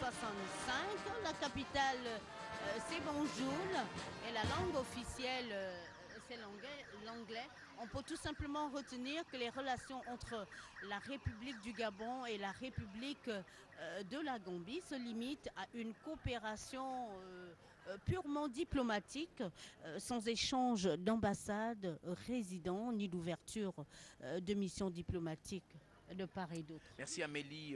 1965. La capitale, c'est Banjul. Et la langue officielle, c'est l'anglais. On peut tout simplement retenir que les relations entre la République du Gabon et la République de la Gambie se limitent à une coopération purement diplomatique, sans échange d'ambassades, résidents, ni d'ouverture de missions diplomatiques de part et d'autre. Merci Amélie.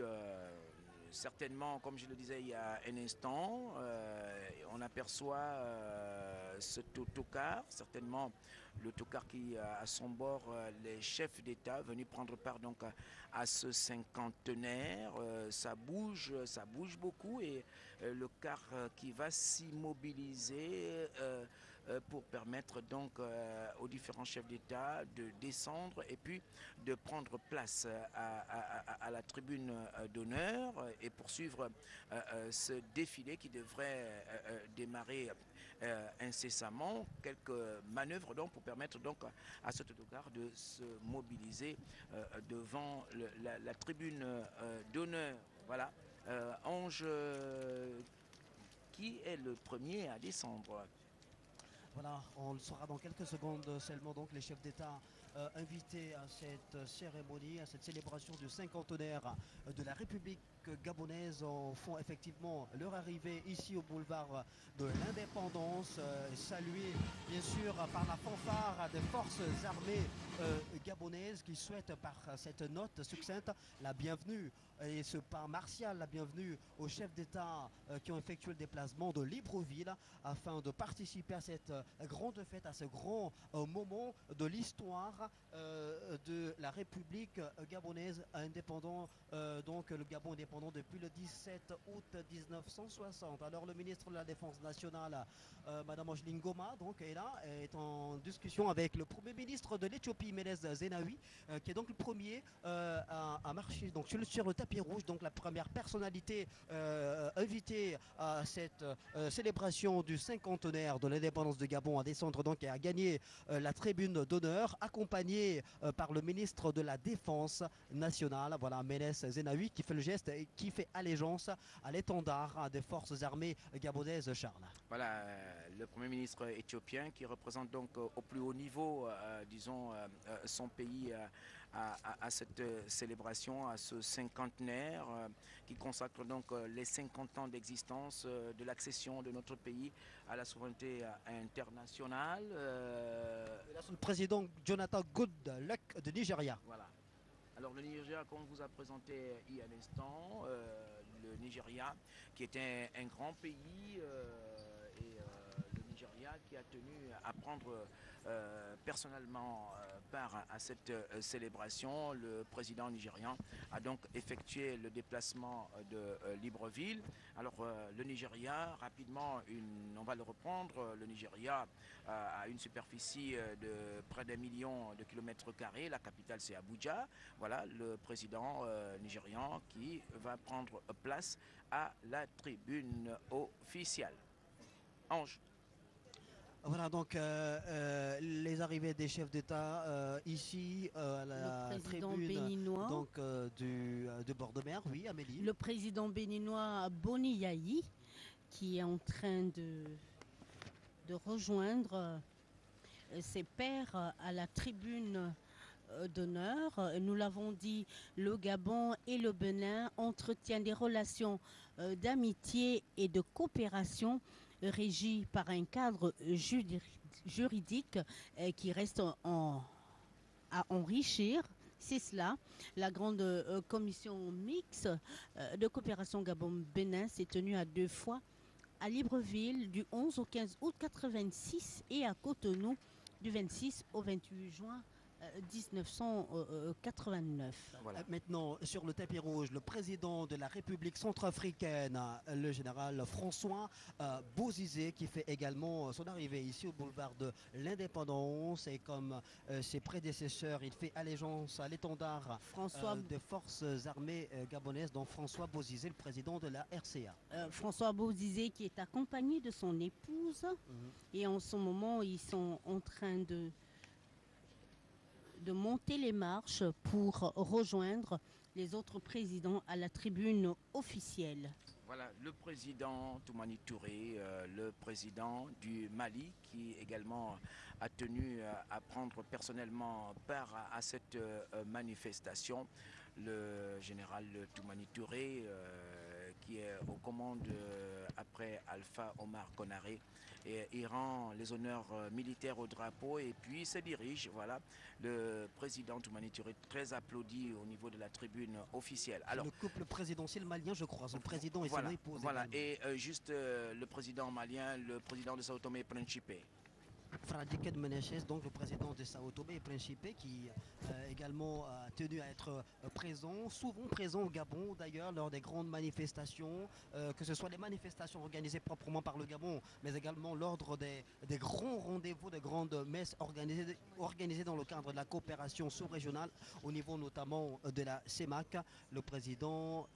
Certainement, comme je le disais il y a un instant, on aperçoit cet autocar, certainement le autocar qui a à son bord les chefs d'État venus prendre part donc à ce cinquantenaire. Ça bouge beaucoup et le car qui va s'immobiliser pour permettre donc aux différents chefs d'État de descendre et puis de prendre place à la tribune d'honneur et poursuivre ce défilé qui devrait démarrer incessamment. Quelques manœuvres donc pour permettre donc à cet autocar de se mobiliser devant la tribune d'honneur. Voilà. Ange, qui est le premier à descendre? Voilà, on le saura dans quelques secondes seulement. Donc les chefs d'État invités à cette cérémonie, à cette célébration du cinquantenaire de la République gabonaise font effectivement leur arrivée ici au boulevard de l'Indépendance, salués bien sûr par la fanfare des forces armées gabonaises qui souhaitent par cette note succincte la bienvenue et ce pas martial, la bienvenue aux chefs d'État qui ont effectué le déplacement de Libreville afin de participer à cette grande fête, à ce grand moment de l'histoire de la République gabonaise indépendant, donc le Gabon indépendant depuis le 17 août 1960. Alors le ministre de la Défense nationale, Madame Angeline Goma, donc est là, est en discussion avec le Premier ministre de l'Éthiopie, Meles Zenawi, qui est donc le premier à marcher donc sur le tapis rouge, donc la première personnalité invitée à cette célébration du cinquantenaire de l'indépendance de Gabon à descendre donc et à gagner la tribune d'honneur, accompagné par le ministre de la Défense nationale, voilà, Meles Zenawi, qui fait le geste et qui fait allégeance à l'étendard des forces armées gabonaises, Charles. Voilà, le Premier ministre éthiopien qui représente donc au plus haut niveau, disons, son pays à cette célébration, à ce cinquantenaire qui consacre donc les 50 ans d'existence de l'accession de notre pays à la souveraineté internationale. Là, c'est le président Jonathan Goodluck de Nigeria. Voilà. Alors le Nigeria, comme on vous a présenté il y a un instant, le Nigeria qui est un grand pays le Nigeria qui a tenu à prendre personnellement part à cette célébration. Le président nigérian a donc effectué le déplacement de Libreville. Alors le Nigeria, rapidement, on va le reprendre, le Nigeria a une superficie de près d'1 million de kilomètres carrés. La capitale c'est Abuja. Voilà le président nigérian qui va prendre place à la tribune officielle. Ange. Voilà donc les arrivées des chefs d'État ici à la tribune béninois, donc, de bord de mer, oui Amélie. Le président béninois Boni Yayi qui est en train de rejoindre ses pairs à la tribune d'honneur. Nous l'avons dit, le Gabon et le Bénin entretiennent des relations d'amitié et de coopération régies par un cadre juridique qui reste à enrichir. C'est cela. La grande commission mixte de coopération Gabon-Bénin s'est tenue à 2 fois à Libreville du 11 au 15 août 86 et à Cotonou du 26 au 28 juin 1989. Voilà. Maintenant, sur le tapis rouge, le président de la République centrafricaine, le général François Bozizé, qui fait également son arrivée ici au boulevard de l'Indépendance. Et comme ses prédécesseurs, il fait allégeance à l'étendard des forces armées gabonaises, dont François Bozizé, le président de la RCA. François Bozizé qui est accompagné de son épouse. Et en ce moment, ils sont en train de monter les marches pour rejoindre les autres présidents à la tribune officielle. Voilà, le président Toumani Touré, le président du Mali, qui également a tenu à prendre personnellement part à cette manifestation. Le général Toumani Touré, qui est aux commandes après Alpha Omar Konaré, et il rend les honneurs militaires au drapeau et puis se dirige, voilà, le président Toumani Touré, très applaudi au niveau de la tribune officielle. Alors, le couple présidentiel malien, je crois, son président et son épouse. Voilà, et juste le président malien, le président de Sao Tomé et Principe. Fradique de Menechès, donc le président de Sao Tomé et Principe, qui également a tenu à être présent, souvent présent au Gabon d'ailleurs, lors des grandes manifestations, que ce soit des manifestations organisées proprement par le Gabon, mais également l'ordre des grands rendez-vous, des grandes messes organisées dans le cadre de la coopération sous-régionale, au niveau notamment de la CEMAC, le président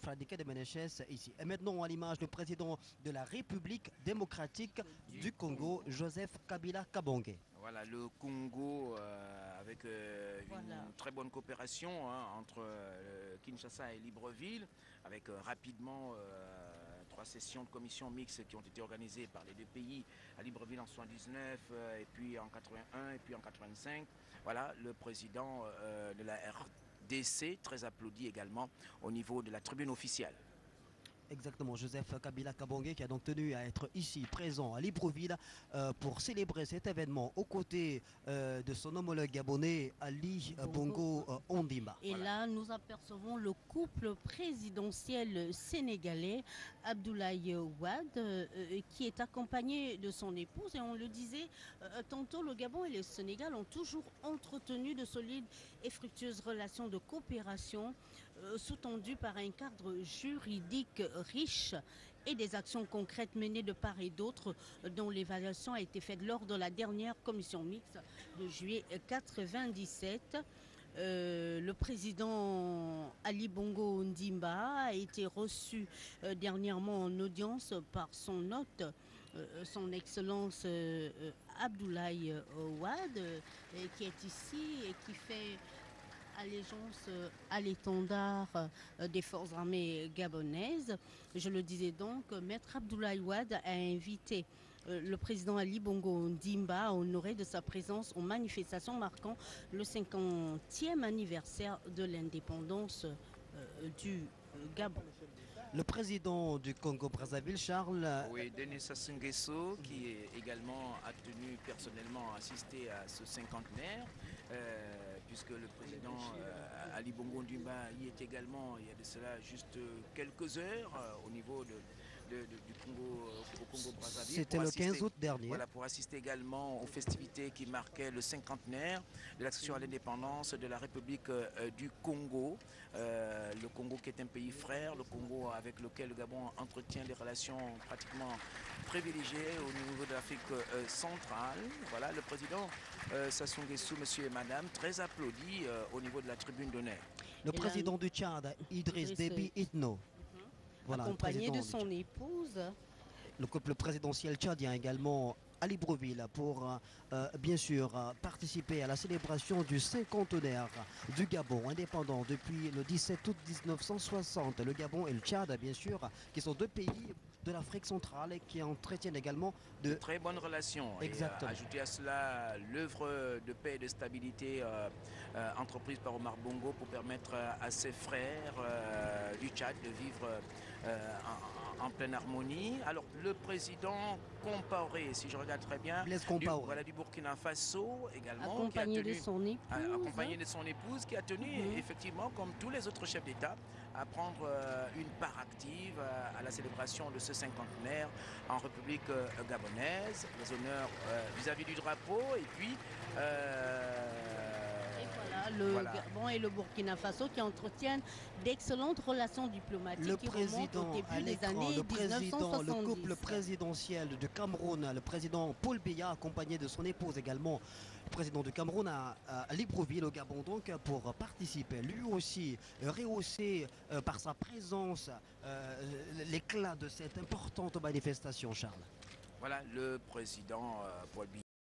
Fradique de Menechès ici. Et maintenant, à l'image, le président de la République démocratique du Congo, Joseph Kabila Kabange. Voilà, le Congo avec une très bonne coopération entre Kinshasa et Libreville, avec rapidement 3 sessions de commission mixte qui ont été organisées par les deux pays, à Libreville en 79, et puis en 81, et puis en 85. Voilà, le président de la RDC, très applaudi également au niveau de la tribune officielle. Exactement, Joseph Kabila Kabange qui a donc tenu à être ici présent à Libreville pour célébrer cet événement aux côtés de son homologue gabonais Ali Bongo Ondimba. Et là, nous apercevons le couple présidentiel sénégalais Abdoulaye Wade qui est accompagné de son épouse. Et on le disait tantôt, le Gabon et le Sénégal ont toujours entretenu de solides et fructueuses relations de coopération sous-tendues par un cadre juridique riche et des actions concrètes menées de part et d'autre, dont l'évaluation a été faite lors de la dernière commission mixte de juillet 1997. Le président Ali Bongo Ondimba a été reçu dernièrement en audience par son hôte, son Excellence Abdoulaye Wade, qui est ici et qui fait allégeance à l'étendard des forces armées gabonaises. Je le disais donc, Maître Abdoulaye Wade a invité le président Ali Bongo Ondimba a honoré de sa présence aux manifestations marquant le 50e anniversaire de l'indépendance du Gabon. Le président du Congo-Brazzaville, Charles... Oui, Denis Sassou Nguesso, qui également a tenu personnellement à assister à ce cinquantenaire, puisque le président Ali Bongo Ondimba y est également, il y a de cela juste quelques heures, au niveau du Congo, au Congo-Brazzaville. C'était le 15 août dernier. Voilà, pour assister également aux festivités qui marquaient le cinquantenaire de l'accession à l'indépendance de la République du Congo. Le Congo qui est un pays frère, le Congo avec lequel le Gabon entretient des relations pratiquement privilégiées au niveau de l'Afrique centrale. Voilà, le président Sassou Nguesso, monsieur et madame, très applaudi au niveau de la tribune d'honneur. Le président du Tchad, Idriss Déby Itno. Voilà, accompagné de son épouse. Le couple présidentiel tchadien également à Libreville pour bien sûr participer à la célébration du cinquantenaire du Gabon indépendant depuis le 17 août 1960. Le Gabon et le Tchad bien sûr qui sont deux pays de l'Afrique centrale et qui entretiennent également de très bonnes relations. Exactement. Et ajouter à cela l'œuvre de paix et de stabilité entreprise par Omar Bongo pour permettre à ses frères du Tchad de vivre en pleine harmonie. Alors le président Compaoré, si je regarde très bien, du Burkina Faso également, accompagné de son épouse. Accompagné de son épouse qui a tenu effectivement, comme tous les autres chefs d'État, à prendre une part active à la célébration de ce cinquantenaire en République gabonaise, les honneurs vis-à-vis du drapeau et puis le Gabon et le Burkina Faso qui entretiennent d'excellentes relations diplomatiques le qui président remontent au début des années 1970. Le couple présidentiel du Cameroun, le président Paul Biya, accompagné de son épouse également, le président du Cameroun à Libreville au Gabon donc pour participer, lui aussi rehausser par sa présence l'éclat de cette importante manifestation, Charles. Voilà, le président Paul Biya